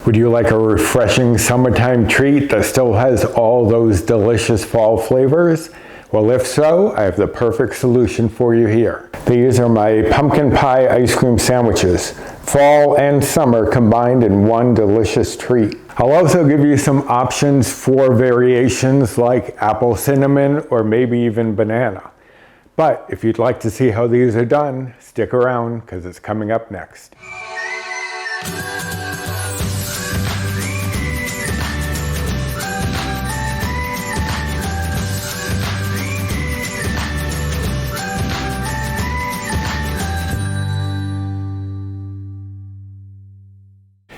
Would you like a refreshing summertime treat that still has all those delicious fall flavors? Well, if so, I have the perfect solution for you here. These are my pumpkin pie ice cream sandwiches. Fall and summer combined in one delicious treat. I'll also give you some options for variations like apple cinnamon or maybe even banana. But if you'd like to see how these are done, stick around because it's coming up next.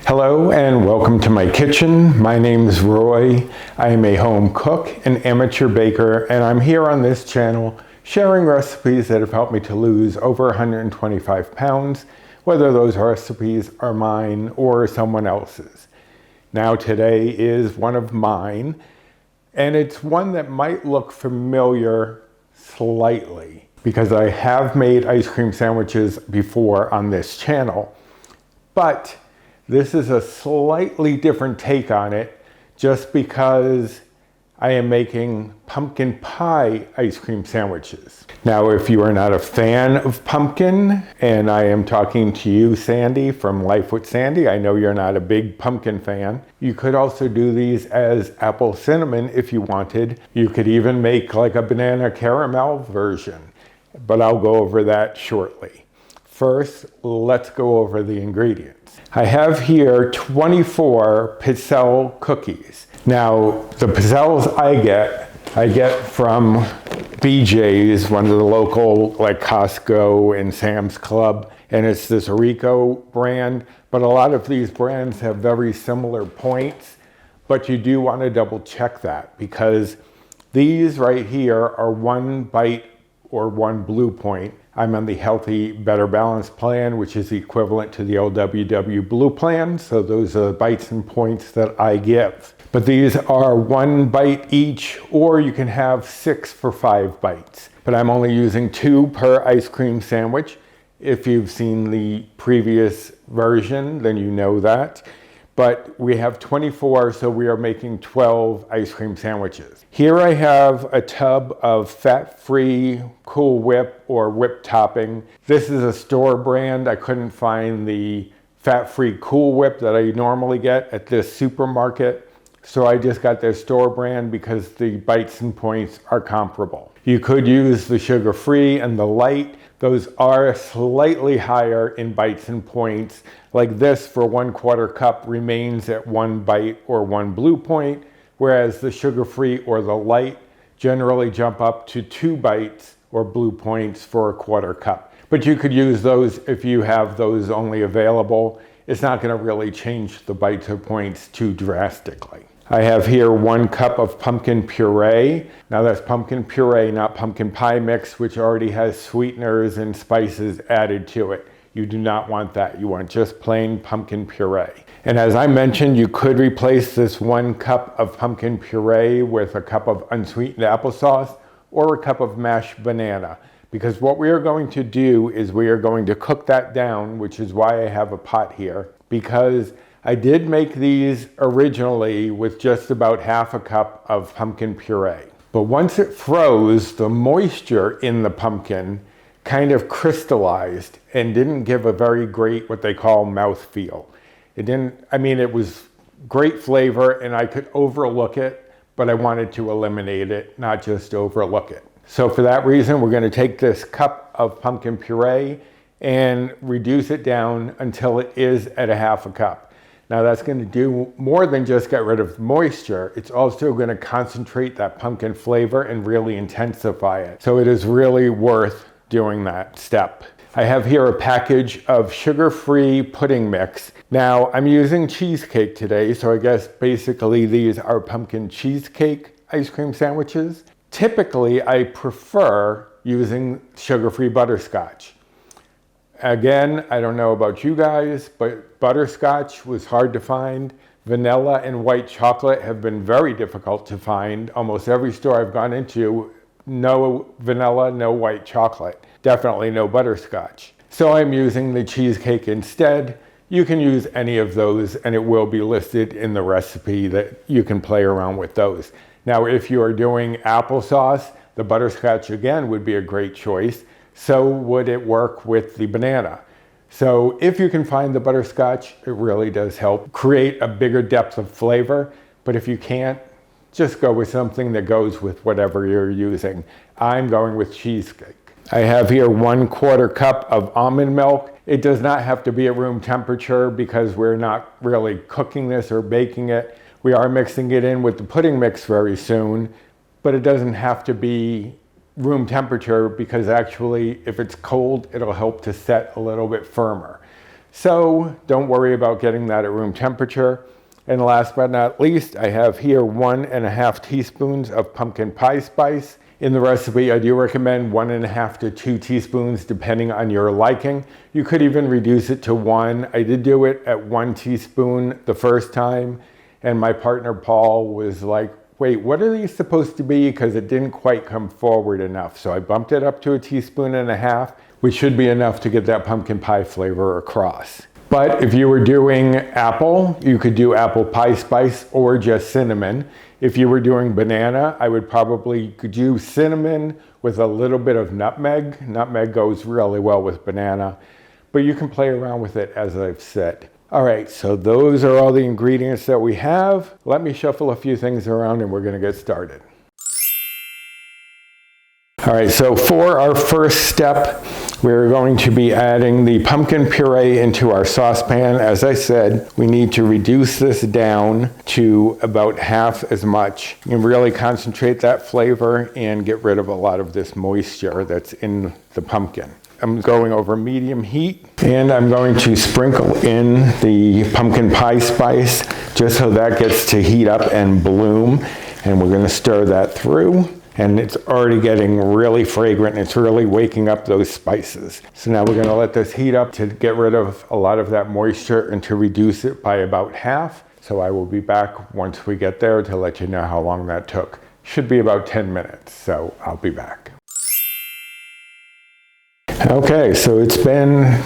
Hello and welcome to my kitchen. My name's Roy. I am a home cook, an amateur baker, and I'm here on this channel sharing recipes that have helped me to lose over 125 pounds, whether those recipes are mine or someone else's. Now today is one of mine, and it's one that might look familiar slightly because I have made ice cream sandwiches before on this channel, but this is a slightly different take on it just because I am making pumpkin pie ice cream sandwiches. Now, if you are not a fan of pumpkin, and I am talking to you, Sandy, from Life with Sandy, I know you're not a big pumpkin fan. You could also do these as apple cinnamon if you wanted. You could even make like a banana caramel version, but I'll go over that shortly. First, let's go over the ingredients. I have here 24 Pizzelle cookies. Now, the Pizzelles I get from BJ's, one of the local like Costco and Sam's Club, and it's this Rico brand, but a lot of these brands have very similar points, but you do want to double check that because these right here are 1 bite or 1 blue point. I'm on the Healthy Better Balance plan, which is the equivalent to the LWW Blue plan. So those are the bites and points that I give. But these are 1 bite each, or you can have 6 for 5 bites. But I'm only using 2 per ice cream sandwich. If you've seen the previous version, then you know that. But we have 24, so we are making 12 ice cream sandwiches. Here I have a tub of fat-free Cool Whip or whip topping. This is a store brand. I couldn't find the fat-free Cool Whip that I normally get at this supermarket, so I just got their store brand because the bites and points are comparable. You could use the sugar-free and the light. Those are slightly higher in bites and points. Like this for 1/4 cup remains at 1 bite or 1 blue point, whereas the sugar-free or the light generally jump up to 2 bites or blue points for 1/4 cup. But you could use those if you have those only available. It's not going to really change the bites or points too drastically. I have here 1 cup of pumpkin puree. Now that's pumpkin puree, not pumpkin pie mix, which already has sweeteners and spices added to it. You do not want that. You want just plain pumpkin puree. And as I mentioned, you could replace this 1 cup of pumpkin puree with a cup of unsweetened applesauce or a cup of mashed banana. Because what we are going to do is we are going to cook that down, which is why I have a pot here, because I did make these originally with just about 1/2 cup of pumpkin puree. But once it froze, the moisture in the pumpkin kind of crystallized and didn't give a very great, what they call mouthfeel. It was great flavor and I could overlook it, but I wanted to eliminate it, not just overlook it. So for that reason, we're going to take this cup of pumpkin puree and reduce it down until it is at 1/2 cup. Now that's going to do more than just get rid of moisture. It's also going to concentrate that pumpkin flavor and really intensify it. So it is really worth doing that step. I have here a package of sugar-free pudding mix. Now I'm using cheesecake today, so I guess basically these are pumpkin cheesecake ice cream sandwiches. Typically I prefer using sugar-free butterscotch. Again, I don't know about you guys, but butterscotch was hard to find. Vanilla and white chocolate have been very difficult to find. Almost every store I've gone into, no vanilla, no white chocolate. Definitely no butterscotch. So I'm using the cheesecake instead. you can use any of those and it will be listed in the recipe that you can play around with those. Now, if you are doing applesauce, the butterscotch again would be a great choice. So would it work with the banana. So if you can find the butterscotch, it really does help create a bigger depth of flavor. But if you can't, just go with something that goes with whatever you're using. I'm going with cheesecake. I have here 1/4 cup of almond milk. It does not have to be at room temperature because we're not really cooking this or baking it. We are mixing it in with the pudding mix very soon, but it doesn't have to be room temperature because actually if it's cold, it'll help to set a little bit firmer. So don't worry about getting that at room temperature. And last but not least, I have here 1½ teaspoons of pumpkin pie spice. In the recipe, I do recommend 1½ to 2 teaspoons depending on your liking. You could even reduce it to 1. I did do it at 1 teaspoon the first time, and my partner Paul was like, wait, what are these supposed to be? Because it didn't quite come forward enough. So I bumped it up to 1.5 teaspoons, which should be enough to get that pumpkin pie flavor across. But if you were doing apple, you could do apple pie spice or just cinnamon. If you were doing banana, I would probably do cinnamon with a little bit of nutmeg. Nutmeg goes really well with banana, but you can play around with it as I've said. All right, so those are all the ingredients that we have. Let me shuffle a few things around and we're gonna get started. All right, so for our first step, we're going to be adding the pumpkin puree into our saucepan. As I said, we need to reduce this down to about half as much and really concentrate that flavor and get rid of a lot of this moisture that's in the pumpkin. I'm going over medium heat and I'm going to sprinkle in the pumpkin pie spice just so that gets to heat up and bloom. And we're going to stir that through. And it's already getting really fragrant. It's really waking up those spices. So now we're going to let this heat up to get rid of a lot of that moisture and to reduce it by about half. So I will be back once we get there to let you know how long that took. Should be about 10 minutes. So I'll be back. Okay, so it's been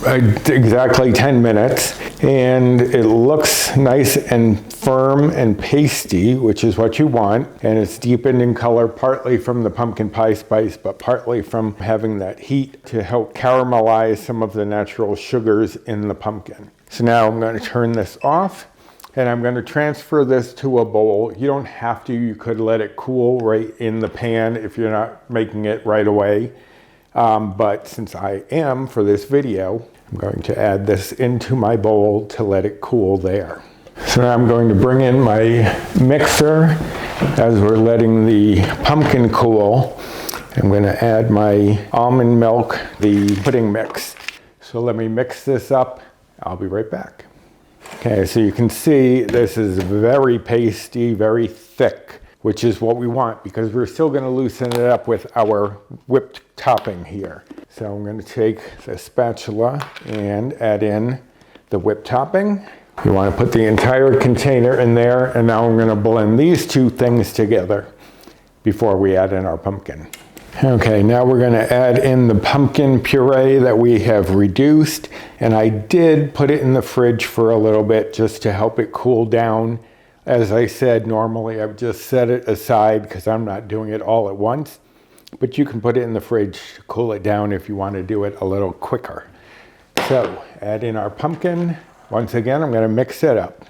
exactly 10 minutes and it looks nice and firm and pasty, which is what you want. And it's deepened in color partly from the pumpkin pie spice, but partly from having that heat to help caramelize some of the natural sugars in the pumpkin. So now I'm going to turn this off and I'm going to transfer this to a bowl. You don't have to, you could let it cool right in the pan if you're not making it right away. But since I am for this video, I'm going to add this into my bowl to let it cool there. So now I'm going to bring in my mixer as we're letting the pumpkin cool. I'm going to add my almond milk, the pudding mix. So let me mix this up. I'll be right back. Okay, so you can see this is very pasty, very thick, which is what we want because we're still going to loosen it up with our whipped topping here. So I'm going to take the spatula and add in the whipped topping. You want to put the entire container in there, and now I'm going to blend these two things together before we add in our pumpkin. Okay, now we're going to add in the pumpkin puree that we have reduced, and I did put it in the fridge for a little bit just to help it cool down. As I said, normally I would just set it aside because I'm not doing it all at once, but you can put it in the fridge to cool it down if you want to do it a little quicker. So add in our pumpkin. Once again, I'm going to mix it up.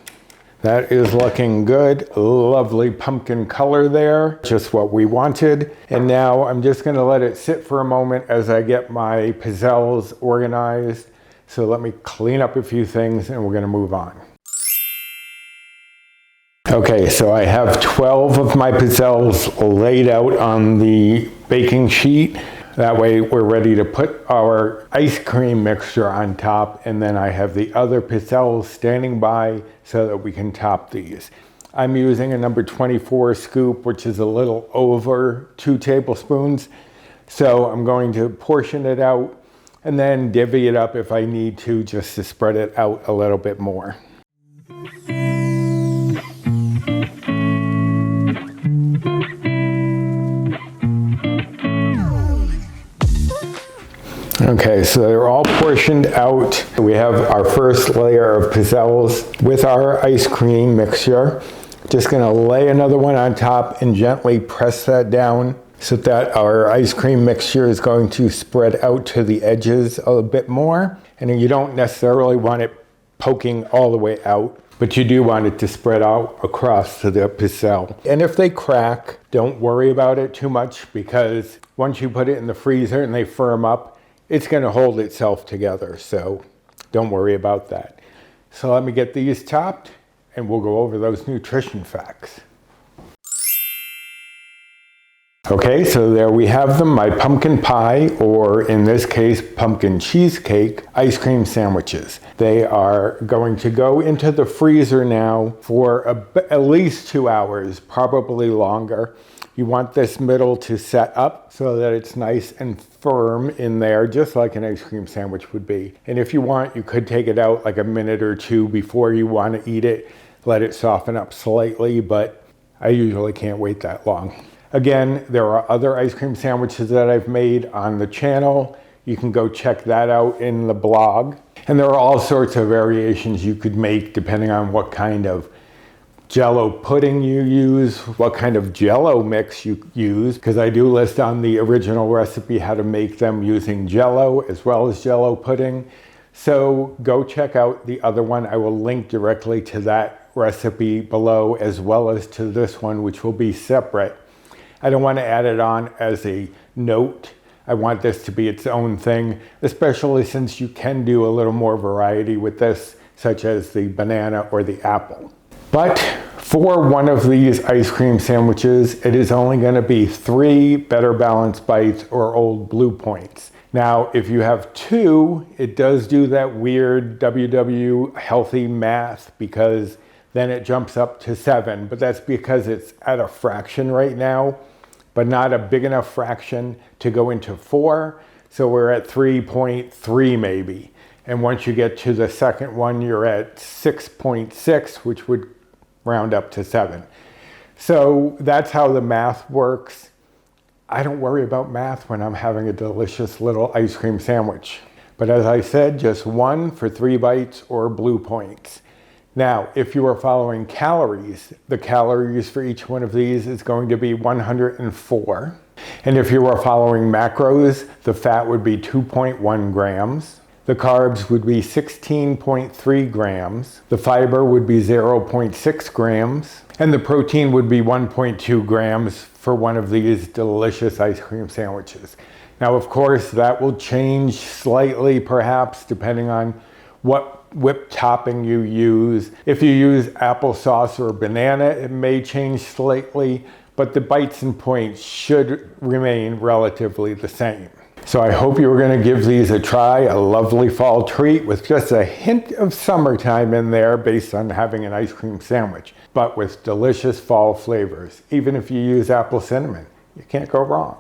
That is looking good. Lovely pumpkin color there, just what we wanted. And now I'm just going to let it sit for a moment as I get my pizzelles organized. So let me clean up a few things and we're going to move on. Okay, so I have 12 of my pizzelles laid out on the baking sheet. That way we're ready to put our ice cream mixture on top, and then I have the other pizzelles standing by so that we can top these. I'm using a number 24 scoop, which is a little over 2 tablespoons. So I'm going to portion it out and then divvy it up if I need to, just to spread it out a little bit more. Okay, so they're all portioned out. We have our first layer of pizzelles with our ice cream mixture. Just gonna lay another one on top and gently press that down so that our ice cream mixture is going to spread out to the edges a bit more. And you don't necessarily want it poking all the way out, but you do want it to spread out across to the pizzelle. And if they crack, don't worry about it too much, because once you put it in the freezer and they firm up, it's going to hold itself together, so don't worry about that. So let me get these topped and we'll go over those nutrition facts. Okay, so there we have them, my pumpkin pie, or in this case, pumpkin cheesecake ice cream sandwiches. They are going to go into the freezer now for at least 2 hours, probably longer. You want this middle to set up so that it's nice and firm in there, just like an ice cream sandwich would be. And if you want, you could take it out like a minute or two before you want to eat it, let it soften up slightly, but I usually can't wait that long. Again, there are other ice cream sandwiches that I've made on the channel. You can go check that out in the blog. And there are all sorts of variations you could make depending on what kind of Jell-O pudding you use, what kind of Jell-O mix you use, because I do list on the original recipe how to make them using Jell-O as well as Jell-O pudding. So go check out the other one. I will link directly to that recipe below, as well as to this one, which will be separate. I don't want to add it on as a note. I want this to be its own thing, especially since you can do a little more variety with this, such as the banana or the apple. But for one of these ice cream sandwiches, it is only going to be 3 Better Balance bites or Old Blue Points. Now, if you have 2, it does do that weird WW healthy math, because then it jumps up to 7, but that's because it's at a fraction right now, but not a big enough fraction to go into 4. So we're at 3.3 maybe. And once you get to the second one, you're at 6.6, which would round up to 7. So that's how the math works. I don't worry about math when I'm having a delicious little ice cream sandwich. But as I said, just 1 for 3 bites or blue points. Now, if you are following calories, the calories for each one of these is going to be 104. And if you are following macros, the fat would be 2.1 grams. The carbs would be 16.3 grams. The fiber would be 0.6 grams. And the protein would be 1.2 grams for one of these delicious ice cream sandwiches. Now, of course, that will change slightly, perhaps, depending on what whipped topping you use. If you use applesauce or banana, it may change slightly, but the bites and points should remain relatively the same. So I hope you're going to give these a try, a lovely fall treat with just a hint of summertime in there based on having an ice cream sandwich, but with delicious fall flavors. Even if you use apple cinnamon, you can't go wrong.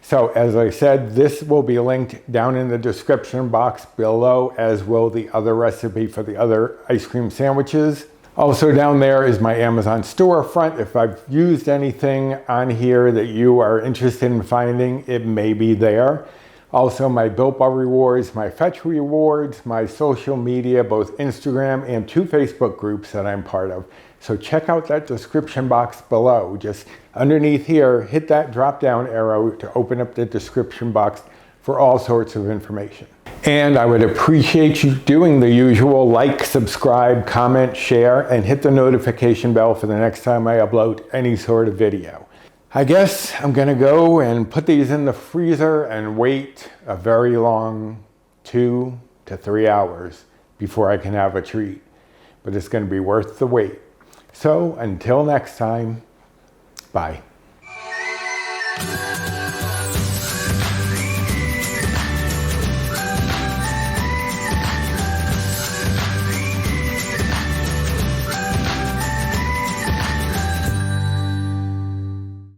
So as I said, this will be linked down in the description box below, as will the other recipe for the other ice cream sandwiches. Also down there is my Amazon storefront. If I've used anything on here that you are interested in finding, it may be there. Also my Built Bar rewards, my Fetch rewards, my social media, both Instagram and 2 Facebook groups that I'm part of. So check out that description box below. Just underneath here, hit that drop down arrow to open up the description box for all sorts of information. And I would appreciate you doing the usual like, subscribe, comment, share, and hit the notification bell for the next time I upload any sort of video. I guess I'm gonna go and put these in the freezer and wait a very long 2 to 3 hours before I can have a treat. But it's gonna be worth the wait. So until next time, bye.